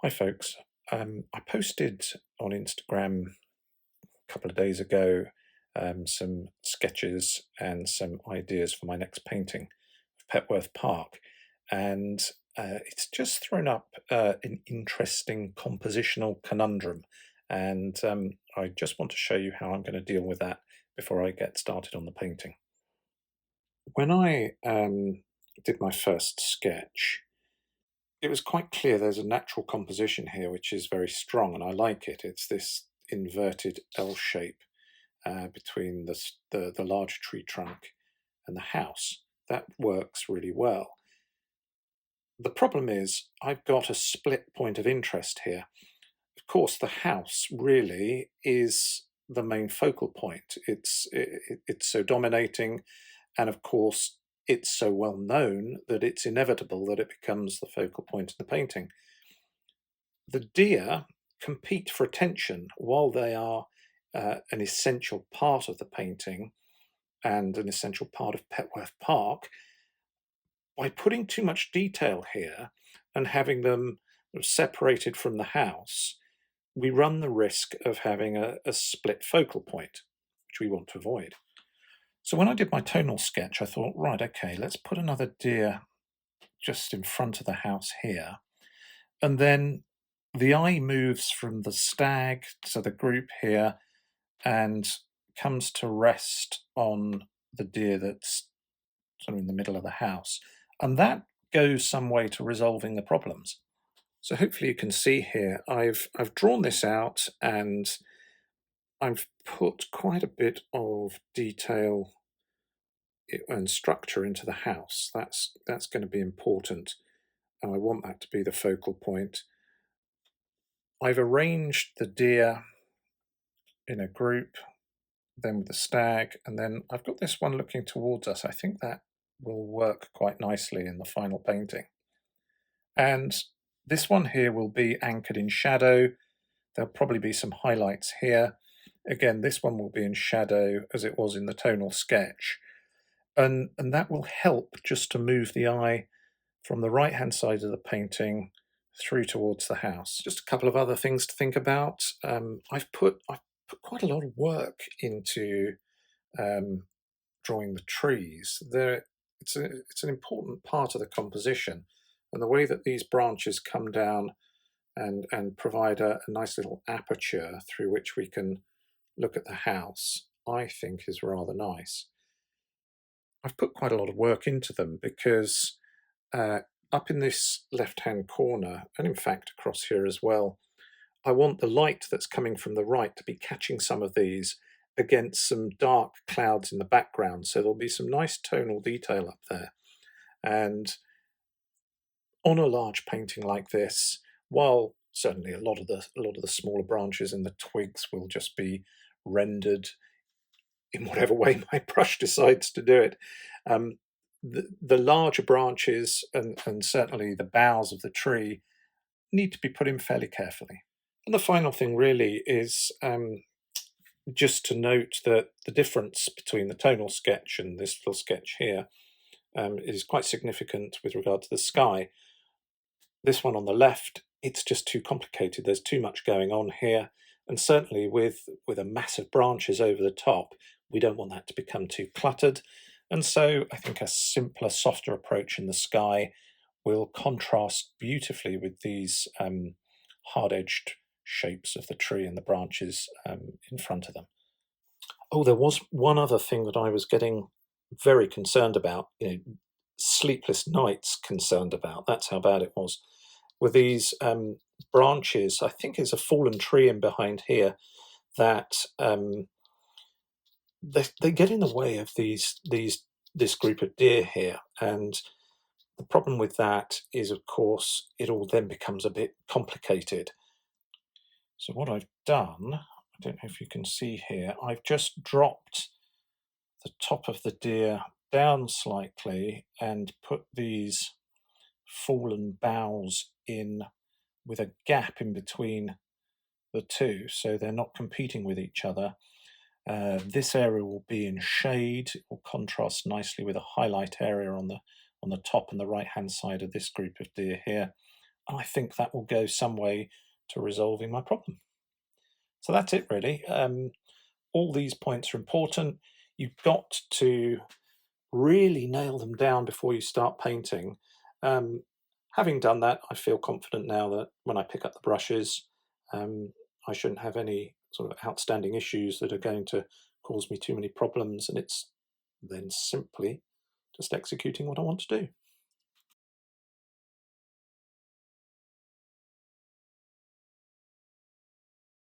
Hi, folks. I posted on Instagram a couple of days ago some sketches and some ideas for my next painting of Petworth Park, and it's just thrown up an interesting compositional conundrum. And I just want to show you how I'm going to deal with that before I get started on the painting. When I did my first sketch, it was quite clear there's a natural composition here which is very strong, and I like it. It's this inverted L shape between the large tree trunk and the house. That works really well. The problem is I've got a split point of interest here. Of course, the house really is the main focal point. It's so dominating, and of course, it's so well known that it's inevitable that it becomes the focal point of the painting. The deer compete for attention while they are an essential part of the painting and an essential part of Petworth Park. By putting too much detail here and having them separated from the house, we run the risk of having a split focal point, which we want to avoid. So when I did my tonal sketch, I thought, right, okay, let's put another deer just in front of the house here. And then the eye moves from the stag to the group here and comes to rest on the deer that's sort of in the middle of the house. And that goes some way to resolving the problems. So hopefully you can see here, I've drawn this out and I've put quite a bit of detail and structure into the house. That's going to be important, and I want that to be the focal point. I've arranged the deer in a group, then with the stag, and then I've got this one looking towards us. I think that will work quite nicely in the final painting. And this one here will be anchored in shadow. There'll probably be some highlights here. Again, this one will be in shadow as it was in the tonal sketch. And that will help just to move the eye from the right-hand side of the painting through towards the house. Just a couple of other things to think about. I've put quite a lot of work into drawing the trees. It's an important part of the composition, and the way that these branches come down and provide a nice little aperture through which we can look at the house, I think is rather nice. I've put quite a lot of work into them because up in this left-hand corner, and in fact across here as well, I want the light that's coming from the right to be catching some of these against some dark clouds in the background. So there'll be some nice tonal detail up there. And on a large painting like this, while certainly a lot of the smaller branches and the twigs will just be rendered in whatever way my brush decides to do it, the larger branches and certainly the boughs of the tree need to be put in fairly carefully. And the final thing really is just to note that the difference between the tonal sketch and this little sketch here is quite significant with regard to the sky. This one on the left, it's just too complicated. There's too much going on here. And certainly with a massive branches over the top, we don't want that to become too cluttered. And so I think a simpler, softer approach in the sky will contrast beautifully with these hard-edged shapes of the tree and the branches in front of them. Oh, there was one other thing that I was getting very concerned about, sleepless nights concerned about. That's how bad it was. With these branches, I think there's a fallen tree in behind here that they get in the way of this group of deer here, and the problem with that is, of course, it all then becomes a bit complicated. So what I've done, I don't know if you can see here, I've just dropped the top of the deer down slightly and put these fallen boughs in with a gap in between the two, so they're not competing with each other. This area will be in shade. It will contrast nicely with a highlight area on the top and the right hand side of this group of deer here. I think that will go some way to resolving my problem. So that's it, really. All these points are important. You've got to really nail them down before you start painting. Um, Having done that, I feel confident now that when I pick up the brushes, um, I shouldn't have any sort of outstanding issues that are going to cause me too many problems. And it's then simply just executing what I want to do.